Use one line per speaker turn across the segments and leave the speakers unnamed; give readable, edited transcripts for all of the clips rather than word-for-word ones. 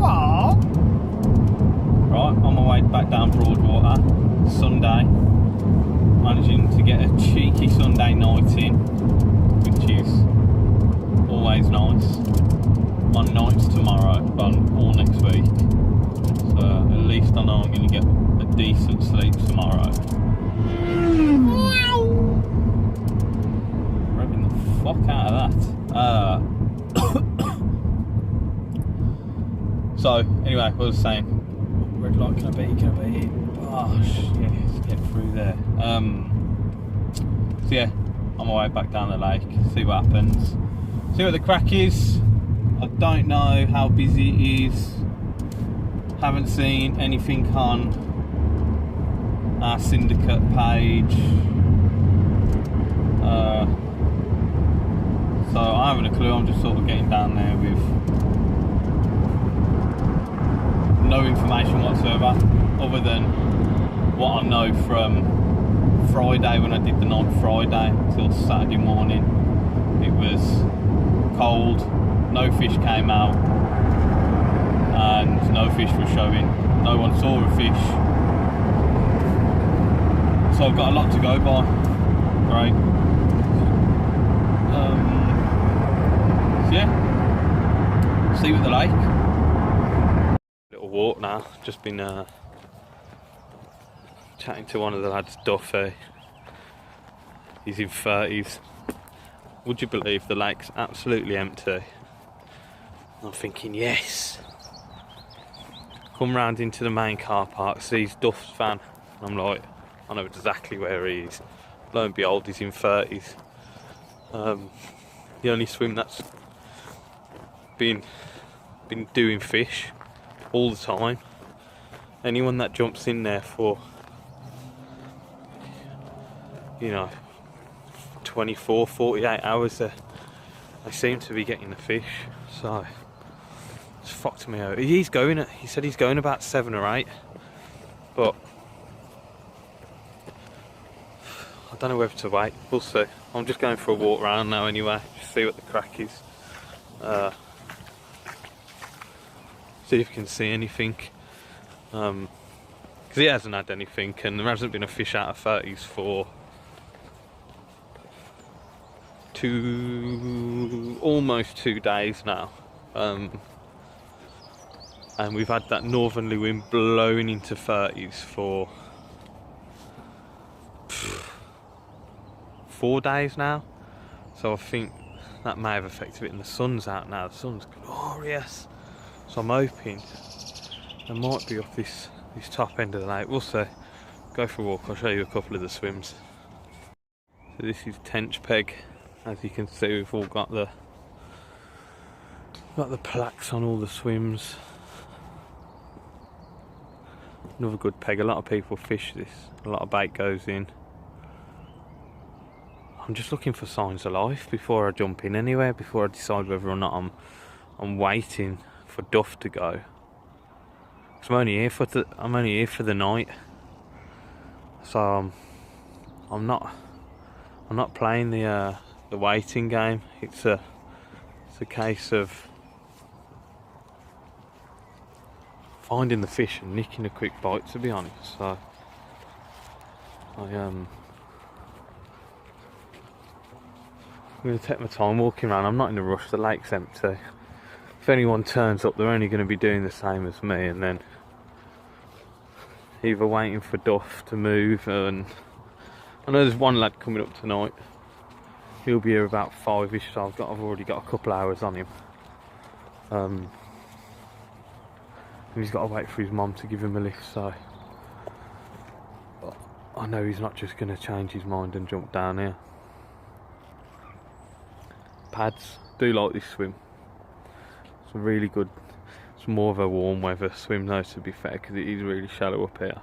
Right, on my way back down Broadwater, Sunday. Managing to get a cheeky Sunday night in, which is always nice. I'm on nights tomorrow, but all next week. So at least I know I'm going to get a decent sleep tomorrow. Revving the fuck out of that. So anyway, what I was saying, red light, can I beat it? Oh shit, let's get through there. So yeah, on my way back down the lake, see what happens, see what the crack is. I don't know how busy it is, haven't seen anything on our Syndicate page, so I haven't a clue. I'm just sort of getting down there with no information whatsoever, other than what I know from Friday when I did the night Friday till Saturday morning. It was cold, no fish came out, and no fish was showing. No one saw a fish, so I've got a lot to go by. Great. So yeah, see you at the lake. Little walk now. Just been chatting to one of the lads, Duffy. He's in 30s. Would you believe the lake's absolutely empty? I'm thinking, yes. Come round into the main car park, sees Duff's van. I'm like, I know exactly where he is. Lo and behold, he's in 30s. The only swim that's been doing fish all the time. Anyone that jumps in there for, you know, 24, 48 hours, they seem to be getting the fish. So it's fucked me out. He said he's going about 7 or 8, but I don't know whether to wait. We'll see. I'm just going for a walk round now anyway, just see what the crack is. See if you can see anything, because he hasn't had anything, and there hasn't been a fish out of 30s for almost 2 days now, and we've had that northerly wind blowing into 30s for 4 days now, so I think that may have affected it. And the sun's out now, the sun's glorious, so I'm hoping there might be off this top end of the lake. We'll see. Go for a walk, I'll show you a couple of the swims. So this is Tench Peg. As you can see, we've all got the plaques on all the swims. Another good peg. A lot of people fish this, a lot of bait goes in. I'm just looking for signs of life before I jump in anywhere, before I decide whether or not I'm waiting for Duff to go. I'm only here for the night, so I'm not playing the waiting game. It's a case of finding the fish and nicking a quick bite, to be honest. So I'm going to take my time walking around. I'm not in a rush, the lake's empty. If anyone turns up, they're only going to be doing the same as me, and then either waiting for Duff to move, and I know there's one lad coming up tonight. He'll be here about 5ish, so I've already got a couple hours on him. And he's got to wait for his mum to give him a lift, so I know he's not just going to change his mind and jump down here. Pads, do like this swim. It's a really good, it's more of a warm weather swim though, to be fair, because it is really shallow up here.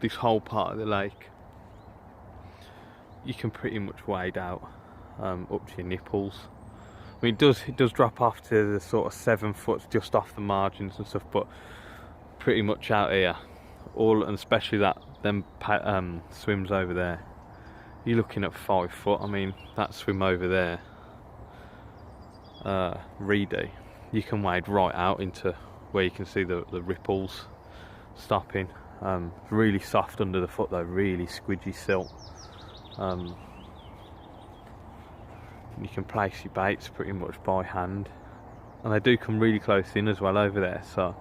This whole part of the lake, you can pretty much wade out up to your nipples. I mean, it does drop off to the sort of 7 foot just off the margins and stuff, but pretty much out here, and especially them swims over there, you're looking at 5 foot. I mean, that swim over there, Reedy, you can wade right out into where you can see the ripples stopping. Really soft under the foot though, really squidgy silt. You can place your baits pretty much by hand, and they do come really close in as well over there, so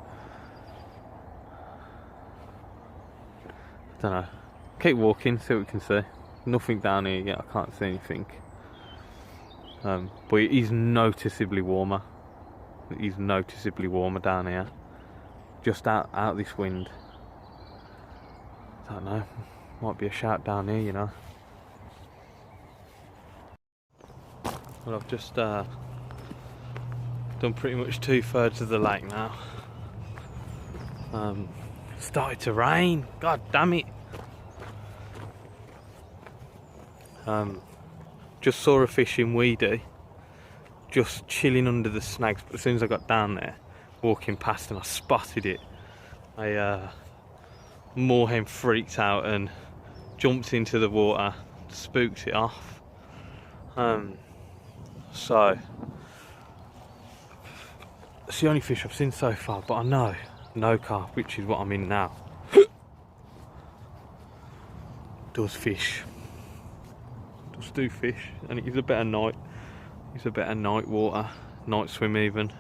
I don't know, keep walking, see what we can see. Nothing down here yet, I can't see anything. But it is noticeably warmer. It is noticeably warmer down here, just out this wind. I don't know, might be a shout down here, you know. Well, I've just done pretty much 2/3 of the lake now. Started to rain, god damn it. Just saw a fish in Weedy, just chilling under the snags, but as soon as I got down there, walking past and I spotted it, moorhen freaked out and jumped into the water, spooked it off. So it's the only fish I've seen so far, but I know no carp, which is what I'm in now, does fish. Does do fish, and it is a better night. It's a better night water, night swim even.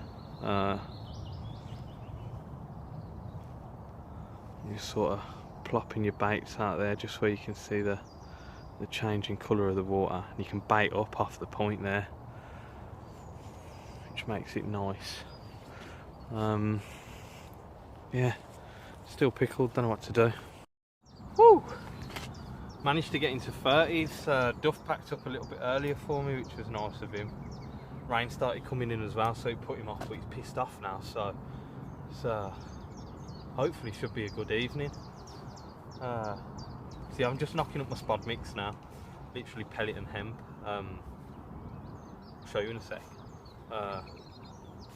You sort of plopping your baits out there just where you can see the changing colour of the water. You can bait up off the point there, which makes it nice. Yeah, still pickled, don't know what to do. Woo! Managed to get into 30s. Duff packed up a little bit earlier for me, which was nice of him. Rain started coming in as well, so he put him off, but he's pissed off now, so hopefully should be a good evening. See, I'm just knocking up my spod mix now, literally pellet and hemp. I'll show you in a sec.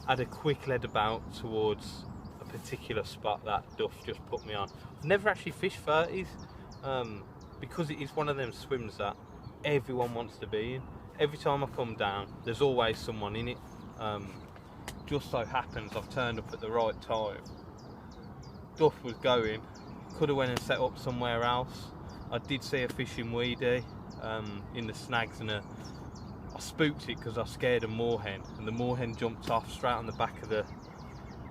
Had a quick lead about towards a particular spot that Duff just put me on. I've never actually fished 30s, because it is one of them swims that everyone wants to be in. Every time I come down, there's always someone in it. Just so happens I've turned up at the right time. Duff was going, could have went and set up somewhere else. I did see a fish in Weedy, in the snags, and I spooked it because I scared a moorhen, and the moorhen jumped off straight on the back of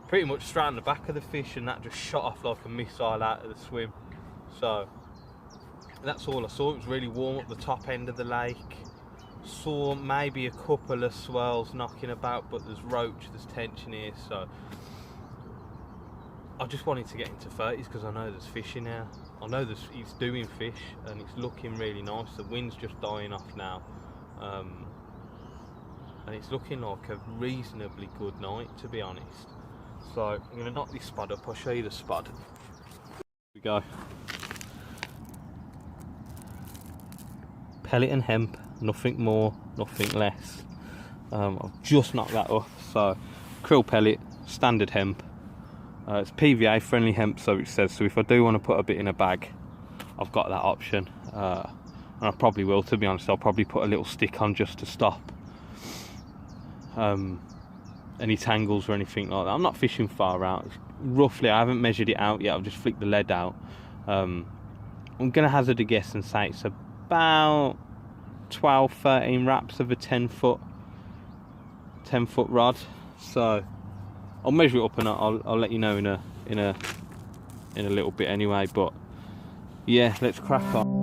pretty much straight on the back of the fish, and that just shot off like a missile out of the swim. So that's all I saw. It was really warm up the top end of the lake. Saw maybe a couple of swells knocking about, but there's roach, there's tension here, so I just wanted to get into 30s because I know there's fish in there. I know it's doing fish and it's looking really nice. The wind's just dying off now, and it's looking like a reasonably good night, to be honest. So I'm going to knock this spud up. I'll show you the spud. Here we go. Pellet and hemp, nothing more, nothing less. I've just knocked that up. So krill pellet, standard hemp. It's PVA friendly hemp, so it says. So if I do want to put a bit in a bag, I've got that option, and I probably will, to be honest. I'll probably put a little stick on just to stop any tangles or anything like that. I'm not fishing far out. It's roughly, I haven't measured it out yet. I've just flicked the lead out. I'm gonna hazard a guess and say it's about 12-13 wraps of a 10-foot rod. So I'll measure it up and I'll let you know in a little bit anyway. But yeah, let's crack on.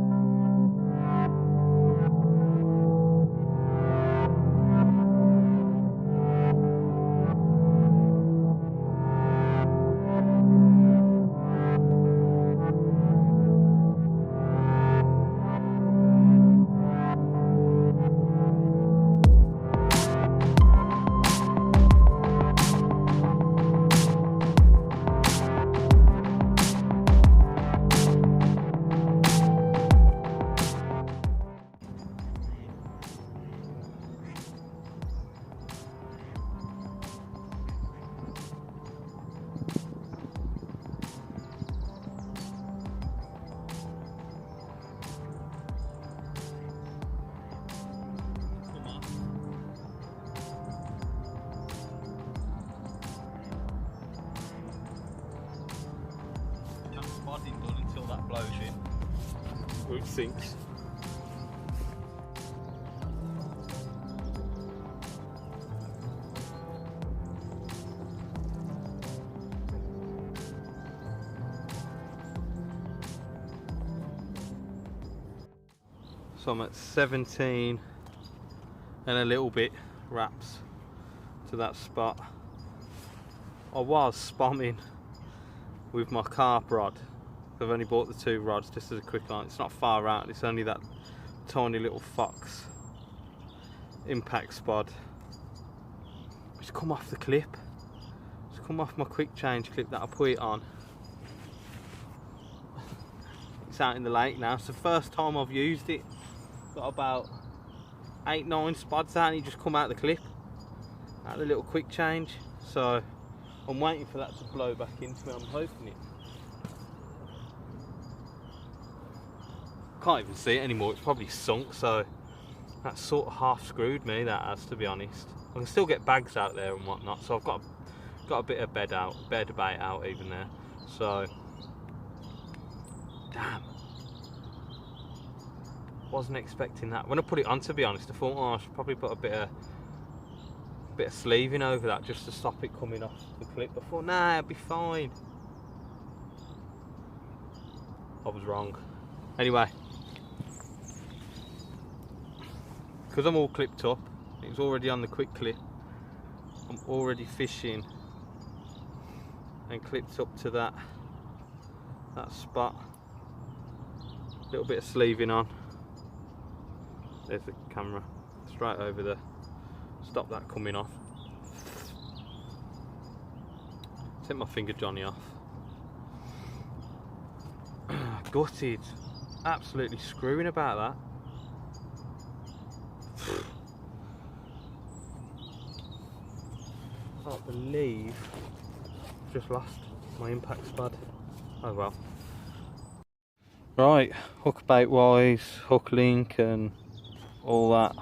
explosion. Or it sinks. So I'm at 17 and a little bit wraps to that spot. I was spomming with my Carp rod. I've only bought the 2 rods just as a quick line. It's not far out, it's only that tiny little fox impact spot. It's come off the clip. It's come off my quick change clip that I put it on. It's out in the lake now. It's the first time I've used it. Got about 8-9 spots out and it just come out the clip. Out the little quick change. So I'm waiting for that to blow back into me. I'm hoping it. Can't even see it anymore. It's probably sunk, so that's sort of half screwed me, that has, to be honest. I can still get bags out there and whatnot, so I've got a bit of bed bait out even there. So damn. Wasn't expecting that. When I put it on, to be honest, I thought, oh, I should probably put a bit of sleeving over that just to stop it coming off the clip. I thought, nah, it'll be fine. I was wrong. Anyway, because I'm all clipped up, it was already on the quick clip. I'm already fishing and clipped up to that spot. A little bit of sleeving on. There's the camera, straight over there. Stop that coming off. Take my finger Johnny off. Gutted. Absolutely screwing about that. Can't believe I've just lost my impact spud. Oh well. Right, hook bait wise, hook link and all that.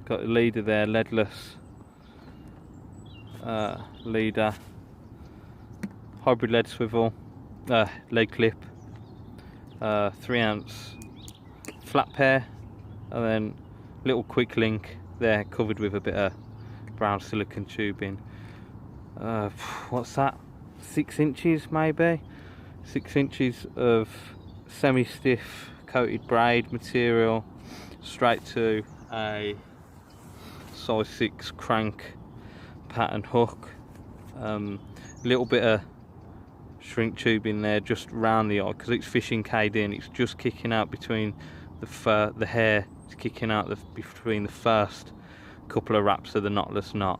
Got the leader there, leadless leader, hybrid lead swivel, lead clip, 3-ounce flat pair, and then little quick link there covered with a bit of brown silicone tubing. What's that? 6 inches maybe? 6 inches of semi-stiff coated braid material straight to a size 6 crank pattern hook. Little bit of shrink tube in there just round the eye because it's fishing KD and it's just kicking out between the hair. It's kicking out between the first couple of wraps of the knotless knot.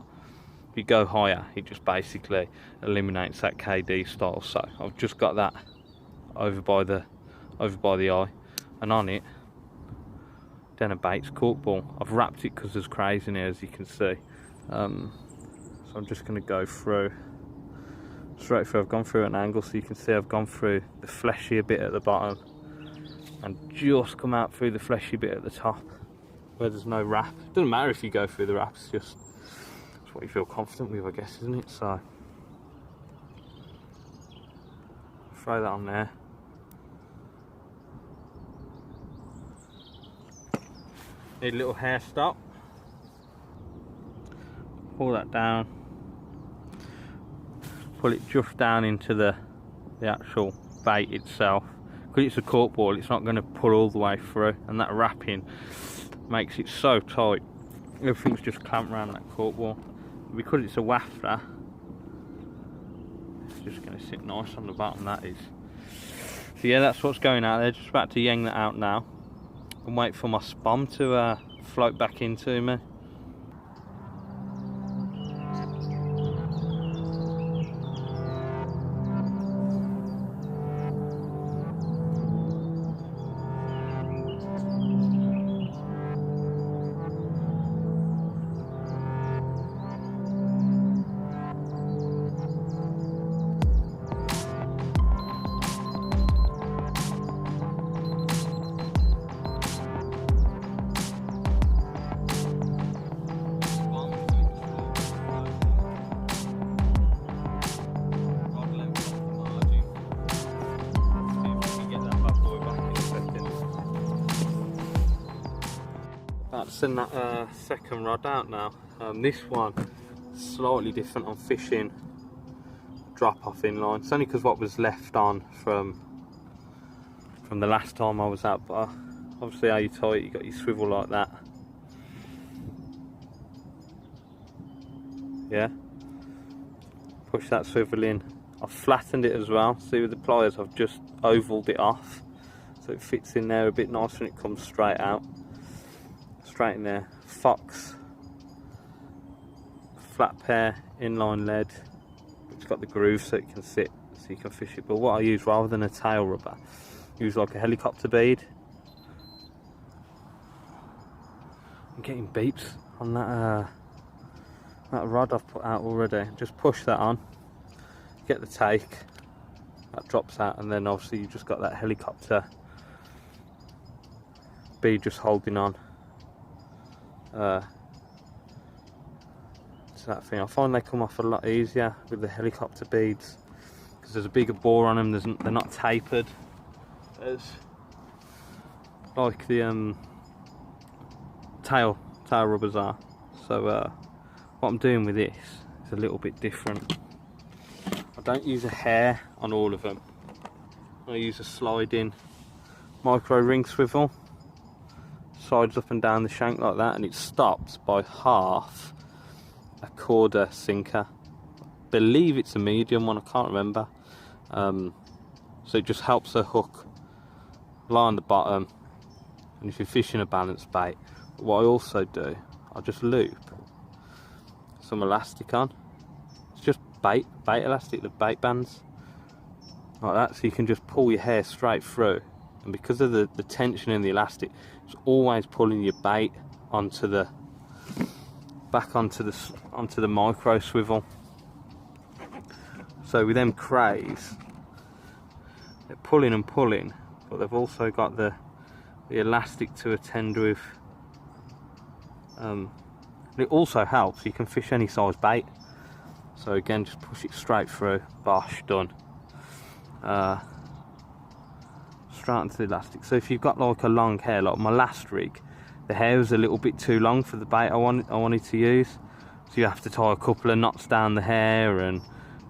If you go higher, it just basically eliminates that KD style. So I've just got that over by the eye, and on it then a bait's cork ball. I've wrapped it because there's crays in here, as you can see. So I'm just going to go through straight through. I've gone through an angle so you can see I've gone through the fleshier bit at the bottom and just come out through the fleshy bit at the top where there's no wrap. It doesn't matter if you go through the wrap, it's just it's what you feel confident with, I guess, isn't it? So throw that on there. Need a little hair stop. Pull that down. Pull it just down into the actual bait itself. Because it's a cork ball, it's not going to pull all the way through, and that wrapping makes it so tight. Everything's just clamped around that cork ball. Because it's a wafter, it's just going to sit nice on the bottom, that is. So yeah, that's what's going out there. Just about to yank that out now and wait for my spom to float back into me. About to send that second rod out now. This one slightly different. I'm fishing drop off inline. It's only because what was left on from the last time I was out, but obviously how you tie it, you got your swivel like that. Yeah. Push that swivel in. I've flattened it as well. See, with the pliers I've just ovaled it off so it fits in there a bit nicer and it comes straight out. Straight in there. Fox flat pair inline lead. It's got the groove so it can sit, so you can fish it. But what I use rather than a tail rubber, I use like a helicopter bead. I'm getting beeps on that rod I've put out already. Just push that on, get the take, that drops out, and then obviously you've just got that helicopter bead just holding on to that thing. I find they come off a lot easier with the helicopter beads because there's a bigger bore on them. They're not tapered as like the tail rubbers are. So what I'm doing with this is a little bit different. I don't use a hair on all of them. I use a sliding micro ring swivel. Slides up and down the shank like that, and it stops by half a quarter sinker. I believe it's a medium one, I can't remember. So it just helps the hook lie on the bottom, and if you're fishing a balanced bait. But what I also do, I just loop some elastic on. It's just bait elastic, the bait bands like that, so you can just pull your hair straight through, and because of the tension in the elastic, it's always pulling your bait back onto the micro swivel. So with them crays, they're pulling and pulling, but they've also got the elastic to attend with. It also helps, you can fish any size bait. So again, just push it straight through, bosh, done. Straight onto the elastic. So if you've got like a long hair, like my last rig, the hair was a little bit too long for the bait I wanted to use. So you have to tie a couple of knots down the hair and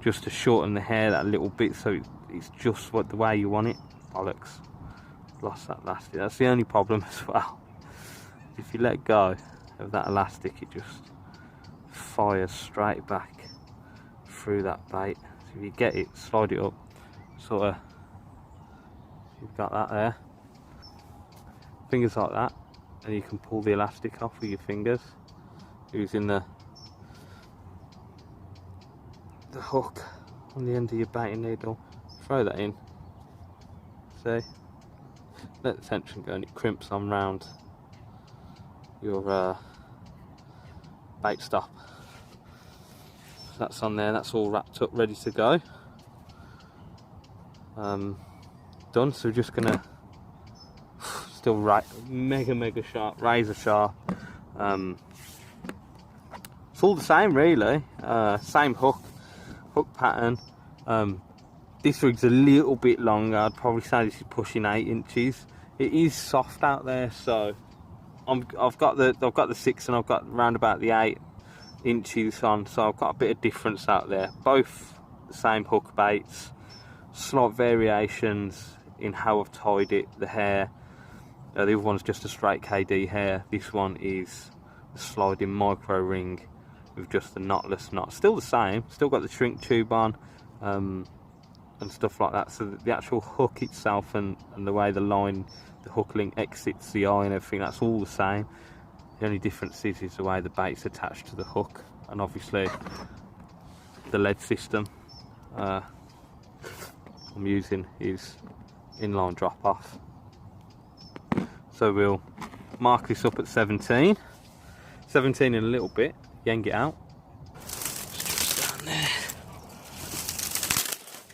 just to shorten the hair that little bit so it's just the way you want it. Bollocks. Lost that elastic. That's the only problem as well. If you let go of that elastic, it just fires straight back through that bait. So if you get it, slide it up, sort of, you've got that there, fingers like that, and you can pull the elastic off with your fingers using the hook on the end of your baiting needle. Throw that in, see, let the tension go and it crimps on round your bait stop. So that's on there, that's all wrapped up, ready to go. Done. So we're just gonna still mega sharp, razor sharp. It's all the same really, same hook pattern. This rig's a little bit longer. I'd probably say this is pushing 8 inches. It is soft out there, so I've got the 6 and I've got round about the 8 inches on, so I've got a bit of difference out there. Both the same hook baits, slight variations in how I've tied it, the hair. The other one's just a straight KD hair. This one is a sliding micro ring with just the knotless knot. Still the same, still got the shrink tube on and stuff like that. So the actual hook itself and the way the hook link exits the eye and everything, that's all the same. The only difference is the way the bait's attached to the hook, and obviously the lead system I'm using is inline drop off. So we'll mark this up at 17 in a little bit, yank it out. Just down there.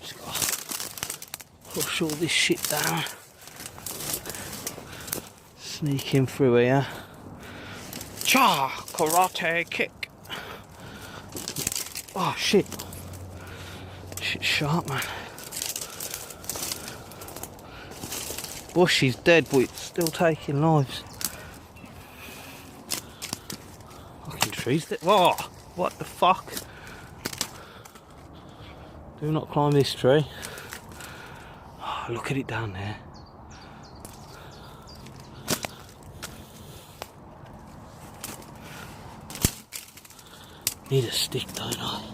Just gotta push all this shit down. Sneak in through here. Cha! Karate kick. Oh shit. Shit's sharp, man. Bush is dead, but it's still taking lives. trees there. Whoa, what the fuck? Do not climb this tree. Oh, look at it down there. Need a stick, don't I?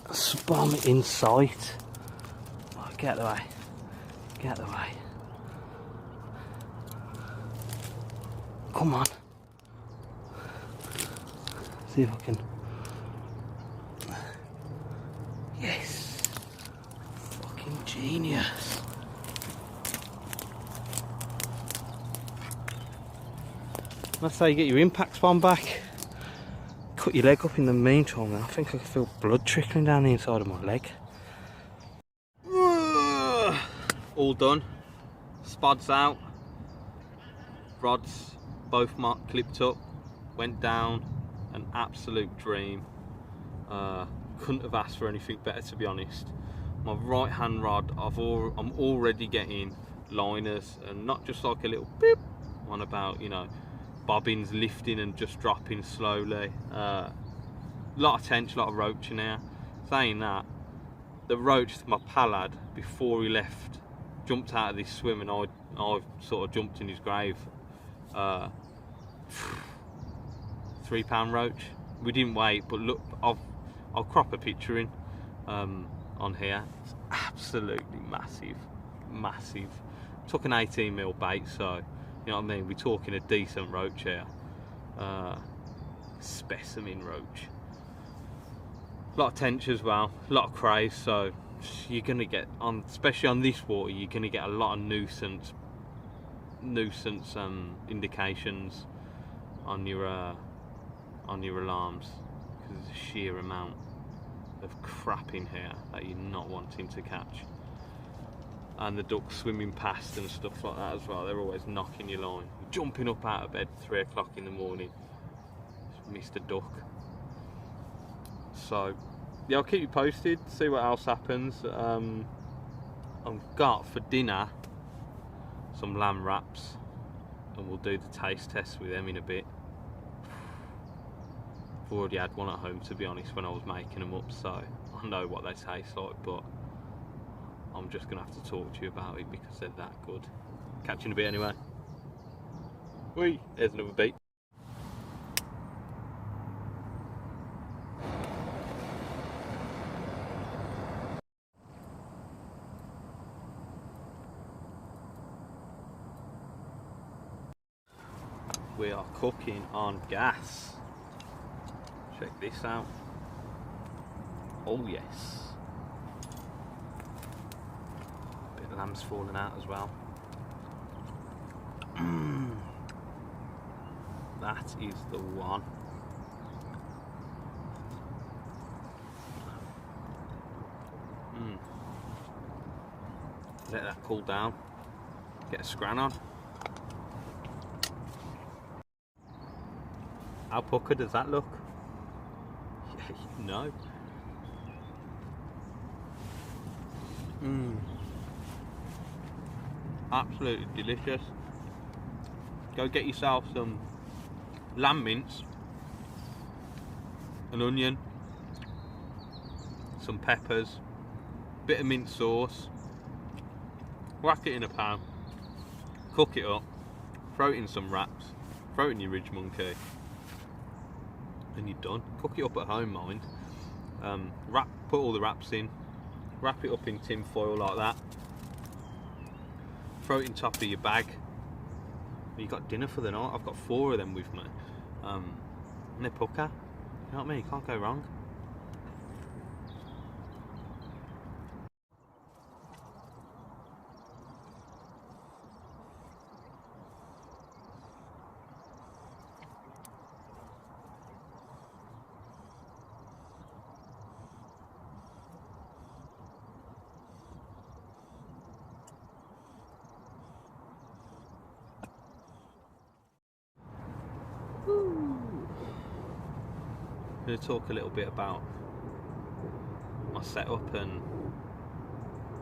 Spam it in sight. Oh, get out of the way. Get out of the way. Come on. See if I can. Yes. Fucking genius. That's how you get your impact spawn back. Cut your leg up in the meantime. I think I can feel blood trickling down the inside of my leg. All done. Spods out. Rods both clipped up. Went down. An absolute dream. Couldn't have asked for anything better, to be honest. My right hand rod, I'm already getting liners, and not just like a little beep one about, you know, bobbins lifting and just dropping slowly. A lot of tension, a lot of roach in here. Saying that, the roach, my pallad, before he left, jumped out of this swim, and I sort of jumped in his grave. 3 pound roach. We didn't wait, but look, I'll crop a picture in on here. It's absolutely massive. Took an 18mm bait, so you know what I mean. We're talking a decent roach here. Specimen roach. A lot of tension as well, a lot of craze. So you're gonna get on, especially on this water, you're gonna get a lot of nuisance indications on your alarms, because there's a sheer amount of crap in here that you're not wanting to catch. And the ducks swimming past and stuff like that as well, they're always knocking your line. Jumping up out of bed 3 o'clock in the morning, just missed a duck. So yeah, I'll keep you posted, see what else happens. I've got for dinner some lamb wraps, and we'll do the taste test with them in a bit. I've already had one at home, to be honest, when I was making them up, so I know what they taste like, but I'm just gonna have to talk to you about it because they're that good. Catch you in a bit anyway. Whee! There's another beat. We are cooking on gas. Check this out. Oh yes. Bit of lamb's falling out as well. That is the one. Let that cool down. Get a scran on. How puckered does that look? Yeah, you know. Absolutely delicious. Go get yourself some lamb mince, an onion, some peppers, bit of mint sauce, whack it in a pan, cook it up, throw it in some wraps, throw it in your ridge monkey, and you're done. Cook it up at home, mind. Put all the wraps in, wrap it up in tin foil like that, throw it in top of your bag. You got dinner for the night. I've got 4 of them with me, and they're pucker. You know what I mean? You can't go wrong. I'm going to talk a little bit about my setup and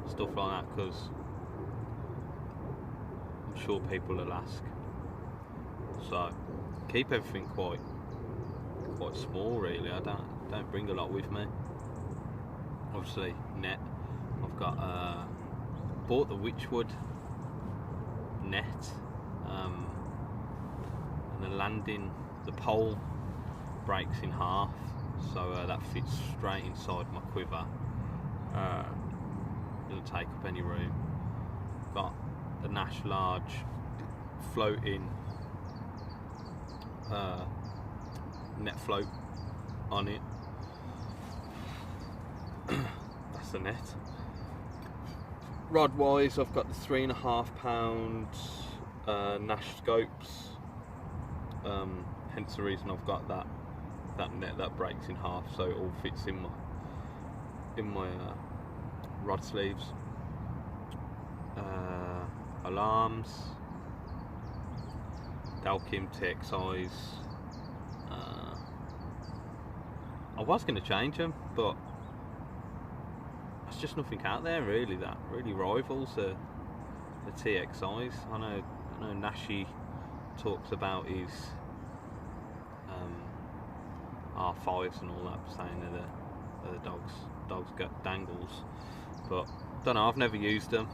stuff like that, because I'm sure people will ask. so keep everything quite small really. I don't bring a lot with me. Obviously net, I've got bought the Witchwood net, and the pole breaks in half, so that fits straight inside my quiver. Doesn't take up any room. Got the Nash Large floating net float on it. That's the net. Rod wise, I've got the 3.5 pound Nash scopes. Hence the reason I've got that net that breaks in half, so it all fits in my rod sleeves. Alarms, Dalkim TXIs. I was going to change them, but there's just nothing out there really that really rivals the TXIs. I know Nashi talks about his R5s and all that, saying they're the dogs get dangles, but don't know, I've never used them,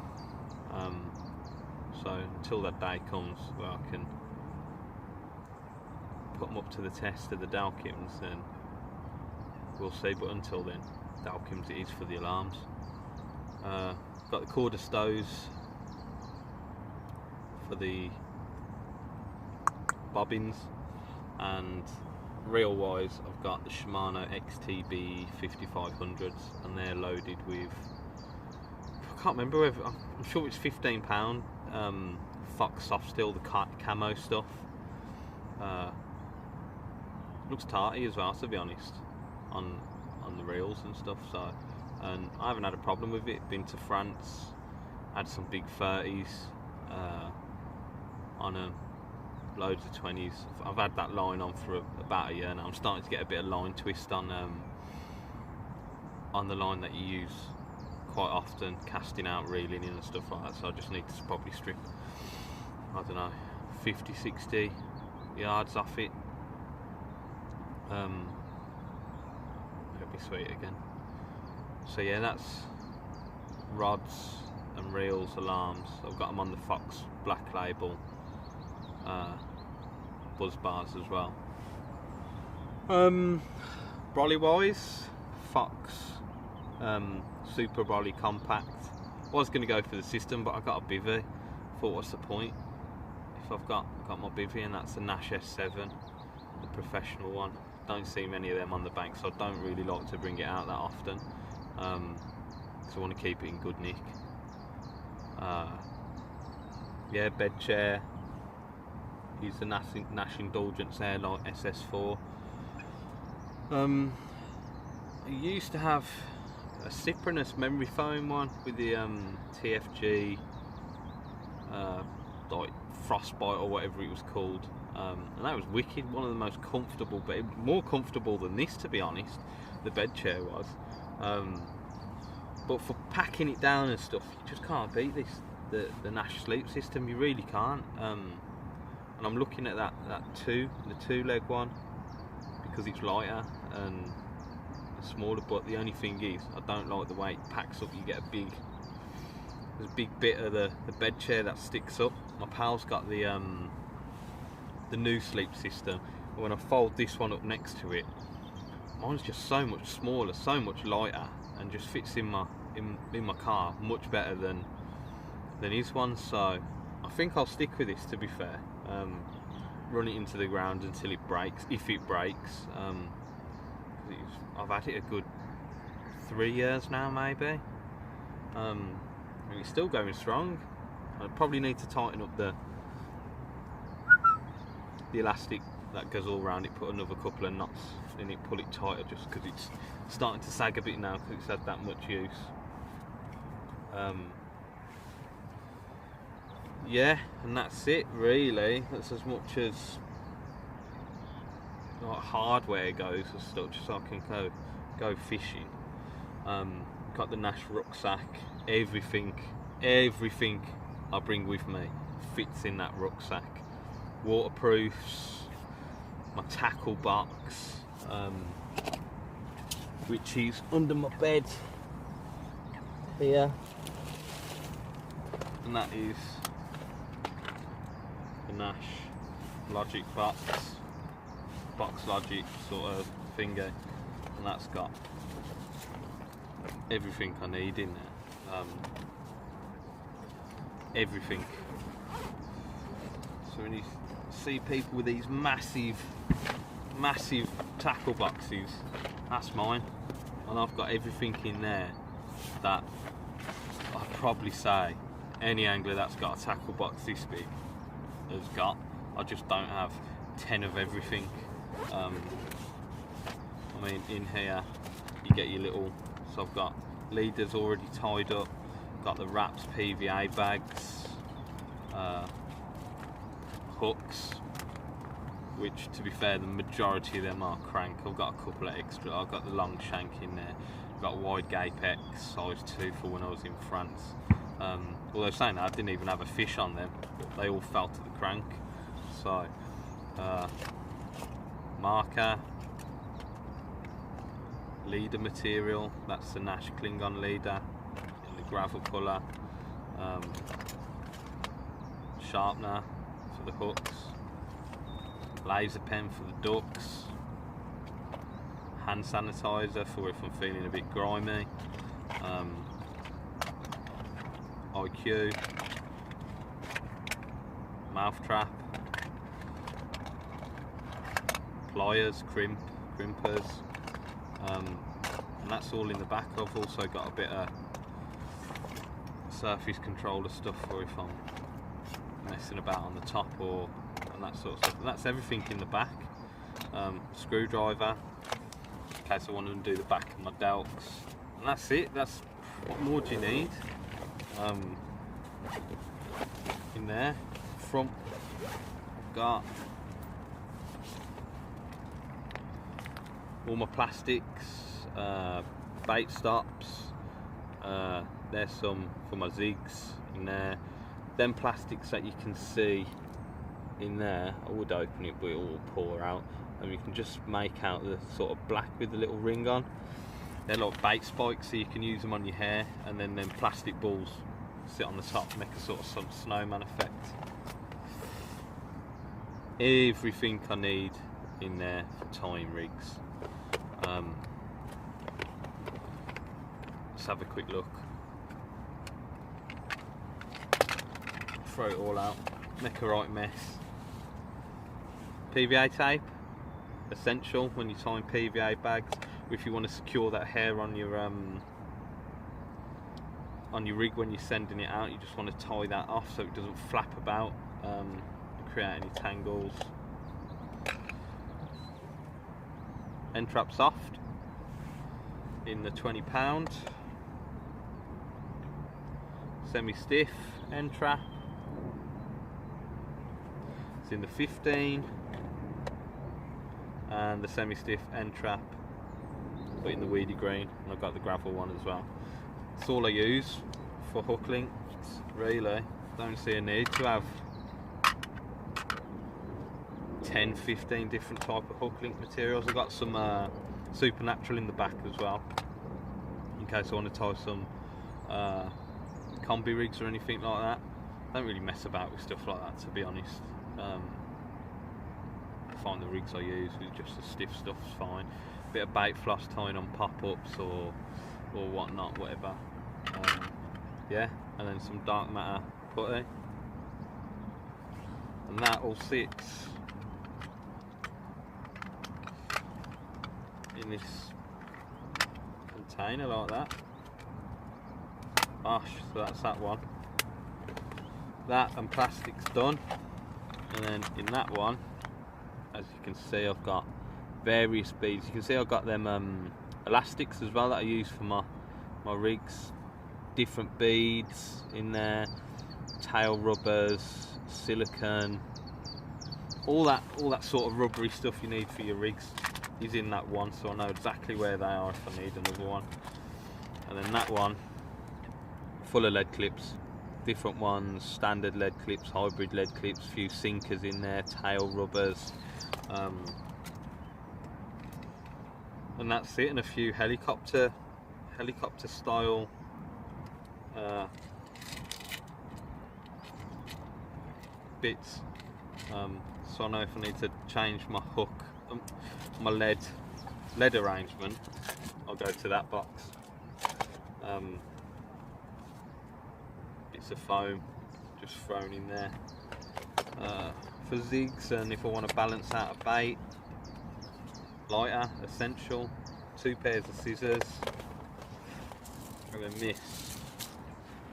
so until that day comes where I can put them up to the test of the Dalkims, then we'll see. But until then, Dalkims it is for the alarms. Got the Corda Stows for the bobbins, and reel wise I've got the Shimano XTB 5500s, and they're loaded with, I can't remember whether, I'm sure it's £15 Fox soft steel, the camo stuff. Looks tarty as well, to be honest, on the reels and stuff. So, and I haven't had a problem with it. Been to France, had some big 30s on them, loads of 20s. I've had that line on for about a year now. I'm starting to get a bit of line twist on the line that you use quite often, casting out, reeling in and stuff like that. So I just need to probably strip, I don't know, 50-60 yards off it. It'll be sweet again. So yeah, that's rods and reels, alarms. I've got them on the Fox Black Label buzz bars as well. Brolly wise, Fox Super Brolly Compact. I was going to go for the system, but I got a bivvy. Thought, what's the point if I've got my bivvy, and that's a Nash S7, the professional one. Don't see many of them on the bank, so I don't really like to bring it out that often, because I want to keep it in good nick. Yeah, bed chair. Use the Nash Indulgence Airlight SS4. I used to have a Cyprinus memory foam one with the TFG like Frostbite or whatever it was called, and that was wicked. One of the most comfortable, but more comfortable than this, to be honest, the bed chair was. But for packing it down and stuff, you just can't beat this, the Nash sleep system. You really can't. And I'm looking at the two-leg one, because it's lighter and smaller, but the only thing is I don't like the way it packs up. You get there's a big bit of the bed chair that sticks up. My pal's got the new sleep system, and when I fold this one up next to it, mine's just so much smaller, so much lighter, and just fits in my car much better than his one. So I think I'll stick with this, to be fair. Run it into the ground until it breaks, if it breaks. I've had it a good 3 years now, maybe, and it's still going strong. I probably need to tighten up the elastic that goes all around it, put another couple of knots in it, pull it tighter, just because it's starting to sag a bit now because it's had that much use. Yeah, and that's it really. That's as much as like hardware goes as such, so I can go fishing. Got the Nash rucksack. Everything I bring with me fits in that rucksack. waterproofs, my tackle box, which is under my bed here, and that is the Nash Logic box Logic sort of thingy, and that's got everything I need in there, everything. So when you see people with these massive tackle boxes, that's mine, and I've got everything in there that I'd probably say any angler that's got a tackle box this big has got. I just don't have 10 of everything. I mean, in here you get your little, so I've got leaders already tied up, got the wraps PVA bags, hooks, which to be fair the majority of them are crank. I've got a couple of extra. I've got the long shank in there, I've got a wide gape X size 2 for when I was in France. Although saying that, I didn't even have a fish on them, but they all fell to the crank. So marker, leader material, that's the Nash Klingon leader in the gravel colour, sharpener for the hooks, laser pen for the ducks, hand sanitizer for if I'm feeling a bit grimy, IQ, mouth trap, pliers, crimpers, and that's all in the back. I've also got a bit of surface controller stuff for if I'm messing about on the top and that sort of stuff. And that's everything in the back. Screwdriver in case I want to do the back of my delks, and that's it. That's what more do you need? In there, front, got all my plastics, bait stops, there's some for my zigs in there. Them plastics that you can see in there, I would open it but it will pour out, and you can just make out the sort of black with the little ring on. They're like bait spikes, so you can use them on your hair, and then them plastic balls sit on the top, make a sort of some snowman effect. Everything I need in there for tying rigs. Let's have a quick look. Throw it all out, make a right mess. PVA tape, essential when you're tying PVA bags. If you want to secure that hair on your rig when you're sending it out, you just want to tie that off so it doesn't flap about and create any tangles. End trap soft in the £20. Semi-stiff end trap, it's in the 15, and the semi-stiff end trap but in the weedy green, and I've got the gravel one as well. It's all I use for hook links, really. Don't see a need to have 10-15 different type of hook link materials. I've got some Supernatural in the back as well, in case I want to tie some combi rigs or anything like that. I don't really mess about with stuff like that, to be honest. I find the rigs I use with just the stiff stuff's fine. Bit of bait floss tying on pop-ups or whatnot, whatever. Yeah, and then some dark matter putty, and that all sits in this container like that. Gosh, so that's that one. That and plastic's done, and then in that one, as you can see, I've got various beads. You can see I've got them elastics as well that I use for my rigs. Different beads in there, tail rubbers, silicone, all that sort of rubbery stuff you need for your rigs is in that one, so I know exactly where they are if I need another one. And then that one, full of lead clips. different ones, standard lead clips, hybrid lead clips, a few sinkers in there, tail rubbers, and that's it, and a few helicopter style bits. So I know if I need to change my hook, my lead arrangement, I'll go to that box. Bits of foam just thrown in there for zigs, and if I want to balance out a bait, lighter, essential, 2 pairs of scissors, and then this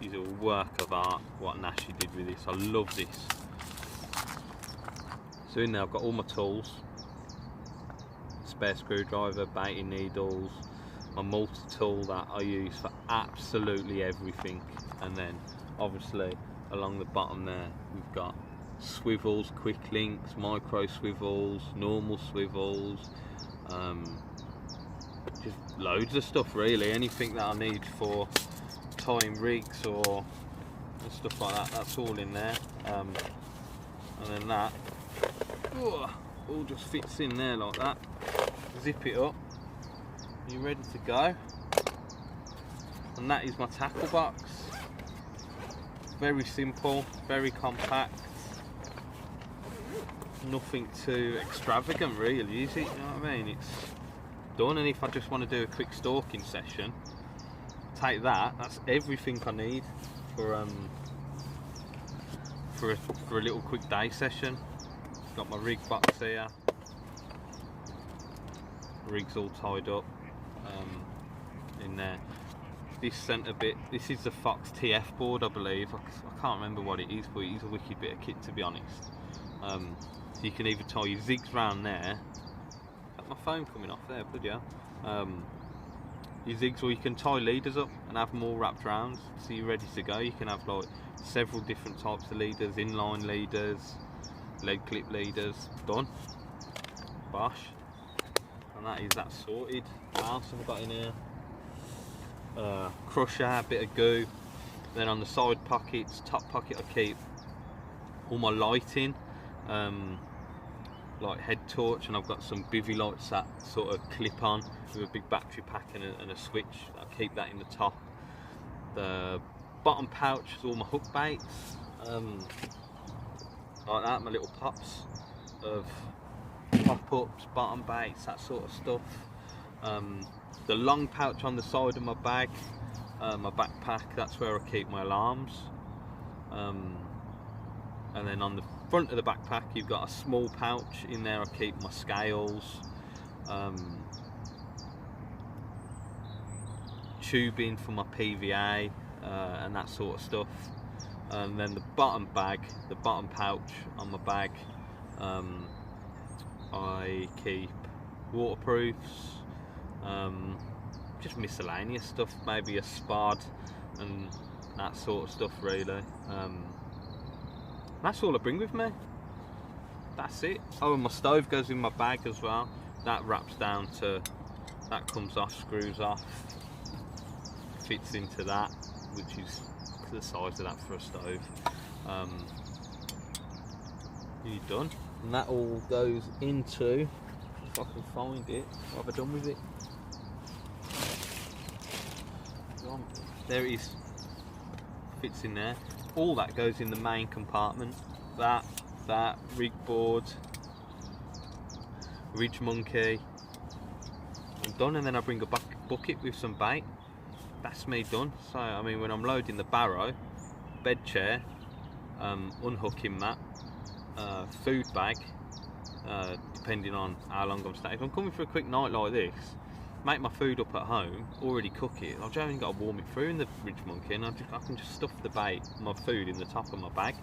is a work of art what Nashi did with this. I love this. So in there I've got all my tools, spare screwdriver, baiting needles, my multi-tool that I use for absolutely everything, and then obviously along the bottom there we've got swivels, quick links, micro swivels, normal swivels, just loads of stuff really, anything that I need for tying rigs or stuff like that, that's all in there. And then that all just fits in there like that. Zip it up, you're ready to go. And that is my tackle box. Very simple, very compact, nothing too extravagant really, is it? You know what I mean? It's done, and if I just want to do a quick stalking session, take that, that's everything I need for a little quick day session. Got my rig box here, rig's all tied up in there. This centre bit, this is the Fox TF board I believe, I can't remember what it is, but it is a wicked bit of kit to be honest. So you can either tie your zigs round there, got my phone coming off there, bloody hell. Your zigs, or you can tie leaders up and have them all wrapped round so you're ready to go. You can have like several different types of leaders, inline leaders, lead clip leaders, done, bosh. And that is that sorted. What else have I got in here? Crusher, bit of goo. Then on the side pockets, top pocket, I keep all my lighting, like head torch, and I've got some bivvy lights that sort of clip on with a big battery pack and a switch. I'll keep that in the top. The bottom pouch is all my hook baits, like that, my little pops of pop-ups, bottom baits, that sort of stuff. The long pouch on the side of my bag, my backpack, that's where I keep my alarms. And then on the front of the backpack you've got a small pouch, in there I keep my scales, tubing for my PVA, and that sort of stuff. And then the bottom pouch on my bag, I keep waterproofs, just miscellaneous stuff, maybe a spod and that sort of stuff really. That's all I bring with me, that's it. Oh, and my stove goes in my bag as well, that wraps down to, that comes off, screws off, fits into that, which is the size of that for a stove. You're done, and that all goes into, if I can find it, what have I done with it? There it is, fits in there. All that goes in the main compartment. That rig board, ridge monkey, I'm done. And then I bring a bucket with some bait. That's me done. So I mean, when I'm loading the barrow, bed chair, unhooking mat, food bag, depending on how long I'm staying. If I'm coming for a quick night like this, make my food up at home, already cook it, I've only got to warm it through in the ridge monkey, and I can just stuff the bait, my food, in the top of my bag.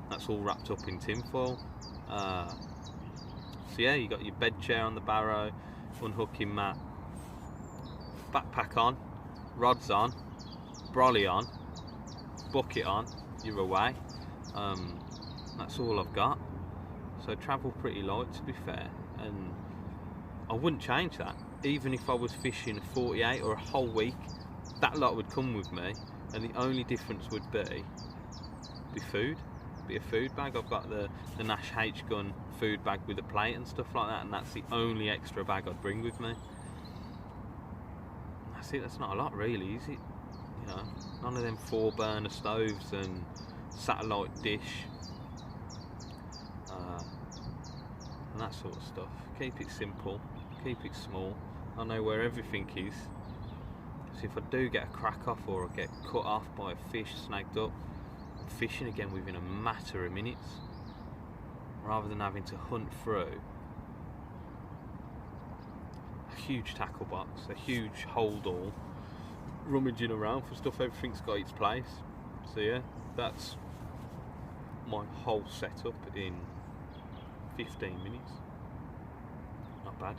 That's all wrapped up in tin foil. So yeah, you got your bed chair on the barrow, unhooking mat, backpack on, rods on, brolly on, bucket on, you're away. That's all I've got. So travel pretty light, to be fair, and I wouldn't change that. Even if I was fishing 48 or a whole week, that lot would come with me, and the only difference would be food. Be a food bag. I've got the Nash H Gun food bag with a plate and stuff like that, and that's the only extra bag I'd bring with me. That's it. That's not a lot, really, is it? You know, none of them 4-burner stoves and satellite dish and that sort of stuff. Keep it simple, keep it small. I know where everything is, so if I do get a crack off or I get cut off by a fish snagged up, I'm fishing again within a matter of minutes, rather than having to hunt through a huge tackle box, a huge hold all, rummaging around for stuff. Everything's got its place. So yeah, that's my whole setup in 15 minutes. Not bad.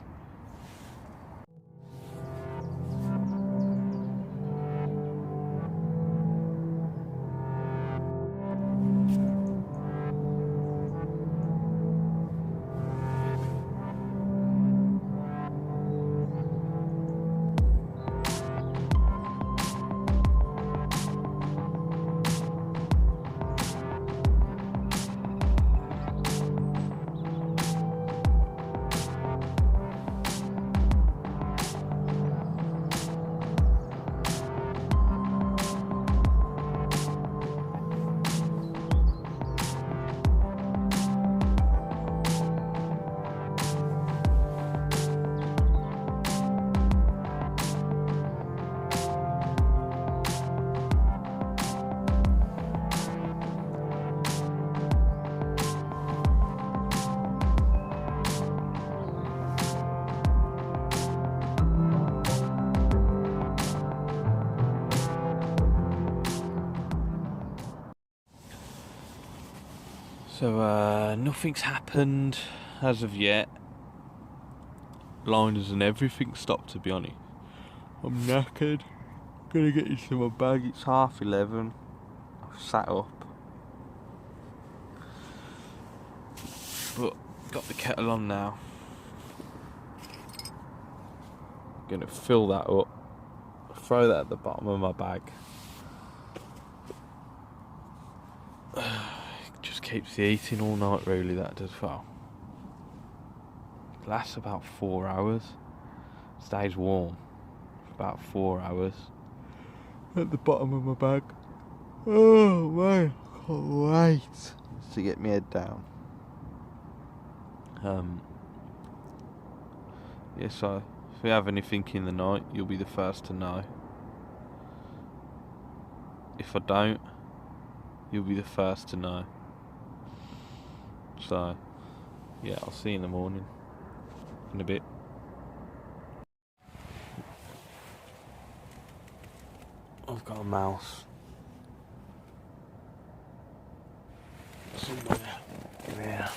So nothing's happened as of yet. Liners and everything stopped, to be honest. I'm knackered. Gonna get into my bag. It's 11:30. I've sat up, but got the kettle on now. Gonna fill that up, throw that at the bottom of my bag. Keeps the heating all night, really, that does. Well, lasts about 4 hours, stays warm for about 4 hours at the bottom of my bag. Oh man, I can't wait to get my head down. Yeah, so if we have anything in the night, you'll be the first to know. If I don't, you'll be the first to know. So, yeah, I'll see you in the morning, in a bit. I've got a mouse somewhere here.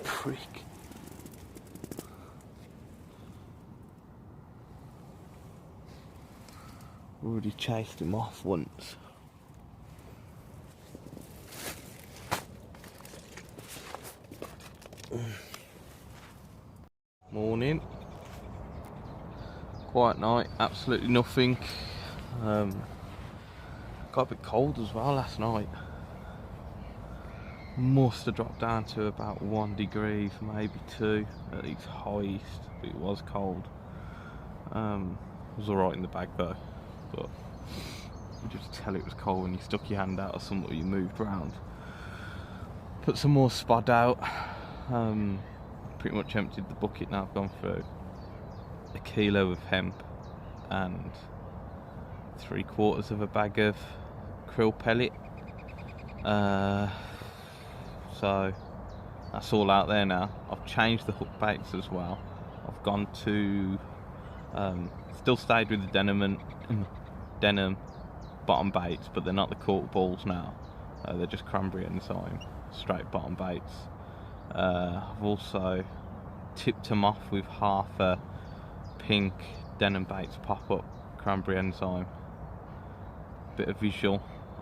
Freak. Already chased him off once. Morning. Quiet night, absolutely nothing. Got a bit cold as well last night. Must have dropped down to about 1 degree, maybe 2 at its highest, but it was cold. It was alright in the bag though, but you just tell it was cold when you stuck your hand out or something, you moved around. Put some more spod out, Pretty much emptied the bucket now. I've gone through a kilo of hemp and 3/4 of a bag of krill pellet. So that's all out there now. I've changed the hook baits as well. I've gone to still stayed with the denim bottom baits, but they're not the cork balls now. They're just cranberry enzyme straight bottom baits. I've also tipped them off with half a pink denim baits pop up cranberry enzyme. Bit of visual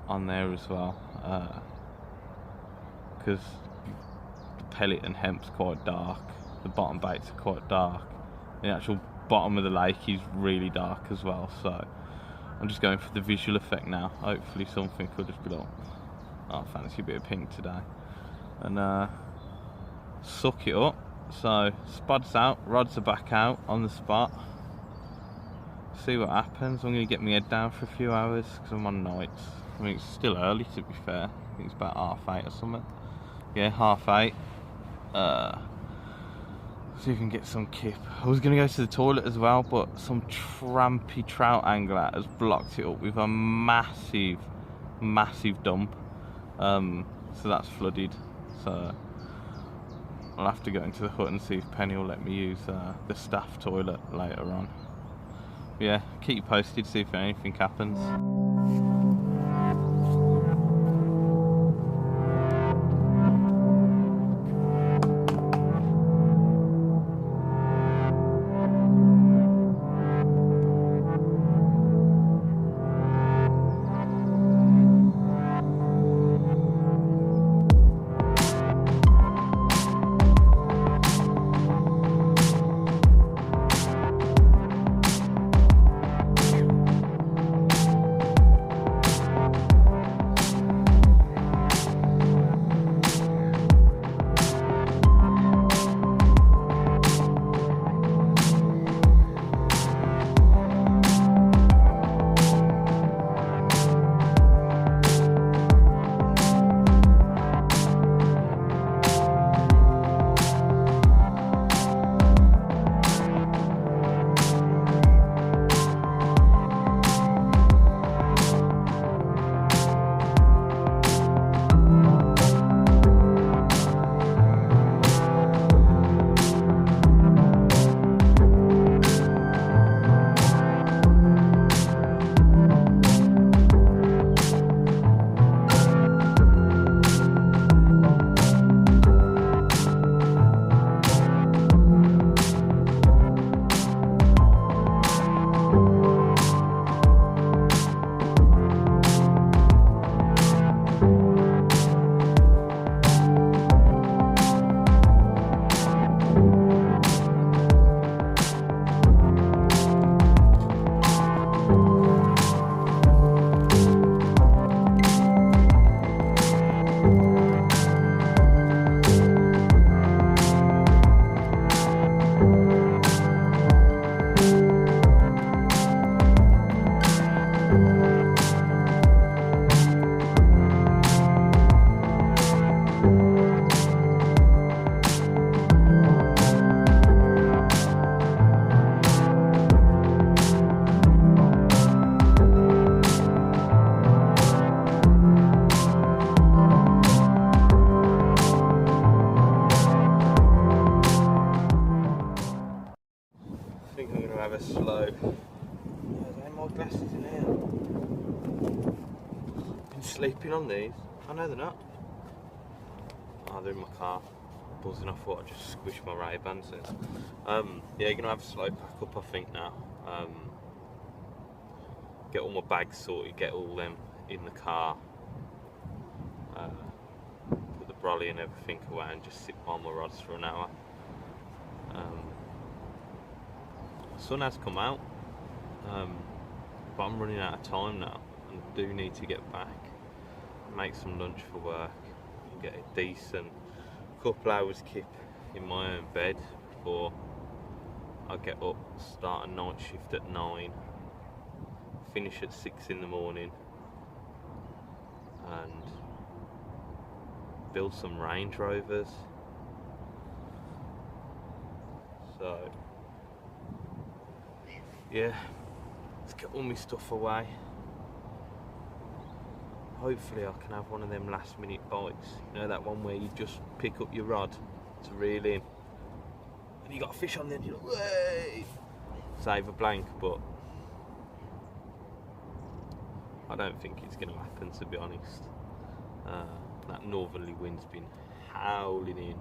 on there as well, because the pellet and hemp's quite dark, the bottom baits are quite dark, the actual bottom of the lake is really dark as well, so I'm just going for the visual effect now. Hopefully something could just be like, oh, I fancy a bit of pink today, and suck it up. So spuds out, rods are back out on the spot. See what happens. I'm going to get my head down for a few hours because I'm on nights. I mean, it's still early to be fair. I think it's about 8:30 or something. Yeah, 8:30. See if we can get some kip. I was going to go to the toilet as well, but some trampy trout angler has blocked it up with a massive dump. So that's flooded. So I'll have to go into the hut and see if Penny will let me use the staff toilet later on. Yeah, keep you posted, see if anything happens. Slow. There's any more glasses in here. Been sleeping on these? I know they're not. Oh, they're in my car. Buzzing off what I just squished my Ray-Bans in. Yeah, you're gonna have a slow pack up, I think now. Get all my bags sorted, get all them in the car. Put the brolly and everything away and just sit by my rods for an hour. Sun has come out, but I'm running out of time now and I do need to get back, make some lunch for work and get a decent couple hours kip in my own bed before I get up, start a night shift at 9, finish at 6 in the morning and build some Range Rovers. yeah, let's get all my stuff away. Hopefully I can have one of them last minute bites. You know, that one where you just pick up your rod to reel in and you got a fish on there and you're like, way! Save a blank, but I don't think it's going to happen, to be honest. That northerly wind's been howling in.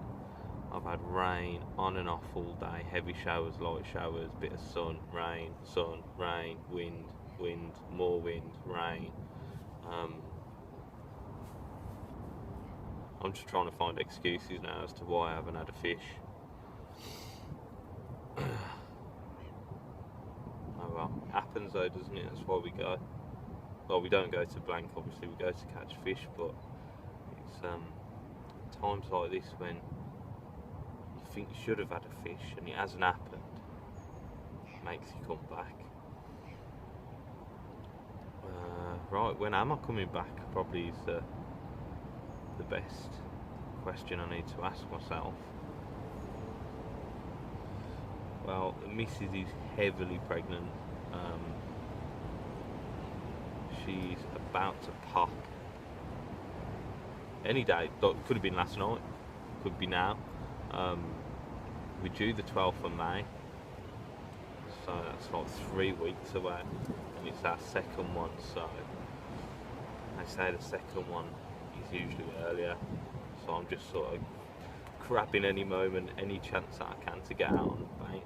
I've had rain on and off all day, heavy showers, light showers, bit of sun, rain, wind, wind, more wind, rain. I'm just trying to find excuses now as to why I haven't had a fish. Oh well, it happens though, doesn't it? That's why we go. Well, we don't go to blank, obviously, we go to catch fish, but it's times like this when you think you should have had a fish and it hasn't happened, it makes you come back. Right, when am I coming back? Probably is the best question I need to ask myself. Well, the missus is heavily pregnant. She's about to pop any day. Could have been last night, could be now. We're due the 12th of May, so that's like 3 weeks away, and it's our second one, so I say the second one is usually earlier, so I'm just sort of grabbing any moment, any chance that I can to get out on the bait.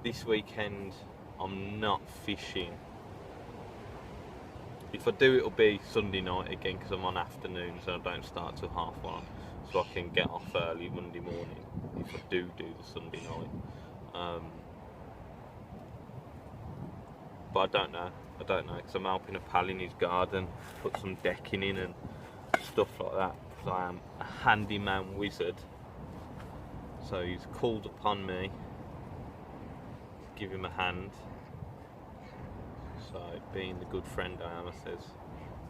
This weekend I'm not fishing. If I do, it'll be Sunday night again, because I'm on afternoons and I don't start till 1:30, so I can get off early Monday morning if I do the Sunday night. But I don't know, because I'm helping a pal in his garden, put some decking in and stuff like that, because I am a handyman wizard. So he's called upon me to give him a hand. So being the good friend I am, I says,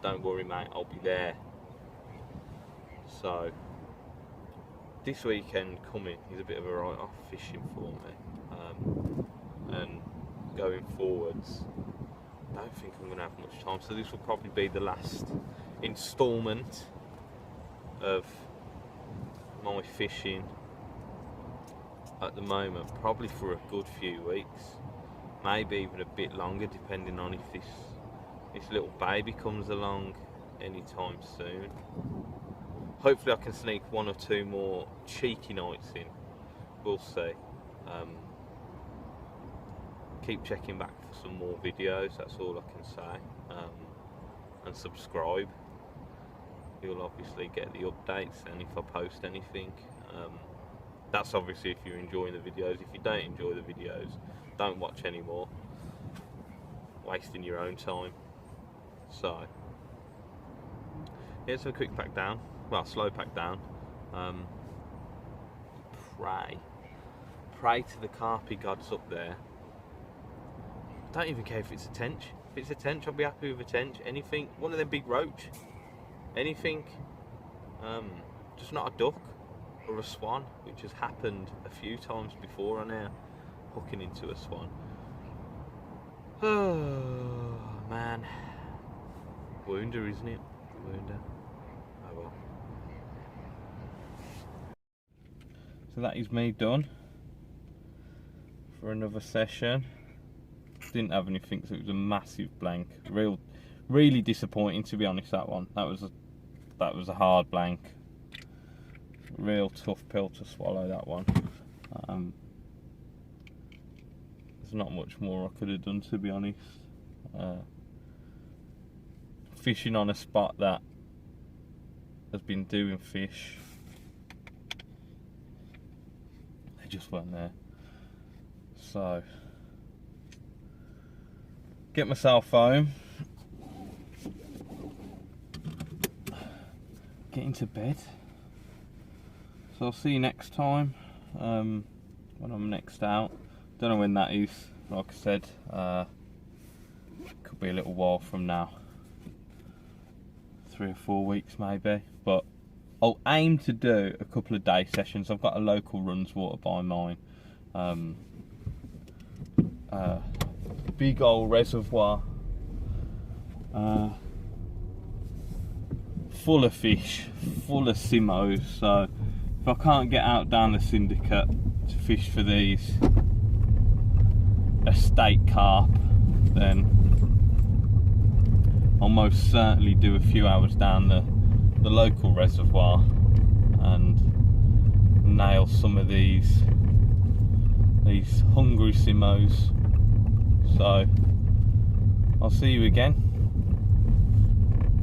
don't worry mate, I'll be there. So this weekend coming is a bit of a write-off fishing for me, and going forwards I don't think I'm going to have much time, so this will probably be the last instalment of my fishing at the moment, probably for a good few weeks, maybe even a bit longer, depending on if this little baby comes along anytime soon. Hopefully I can sneak 1 or 2 more cheeky nights in, we'll see. Keep checking back for some more videos, that's all I can say, and subscribe. You'll obviously get the updates and if I post anything. That's obviously if you're enjoying the videos. If you don't enjoy the videos, don't watch anymore, wasting your own time. So here's a quick pack down, well, slow pack down. Pray to the Carpy gods up there. I don't even care if it's a tench. If it's a tench, I'll be happy with a tench. Anything, one of them big roach, anything, just not a duck or a swan, which has happened a few times before on here, hooking into a swan. Oh man, wounder, isn't it? Wounder. Oh well. So that is me done for another session. Didn't have anything, so it was a massive blank. Really disappointing, to be honest. That one, that was a hard blank. Real tough pill to swallow, that one. There's not much more I could have done, to be honest. Fishing on a spot that has been doing fish, they just weren't there. So get myself home, get into bed. So I'll see you next time, when I'm next out. Don't know when that is, like I said, could be a little while from now, 3 or 4 weeks maybe, but I'll aim to do a couple of day sessions. I've got a local runs water by mine, big old reservoir full of fish, full of simmos. So if I can't get out down the Syndicate to fish for these estate carp, then I'll most certainly do a few hours down the local reservoir and nail some of these hungry simmos. So I'll see you again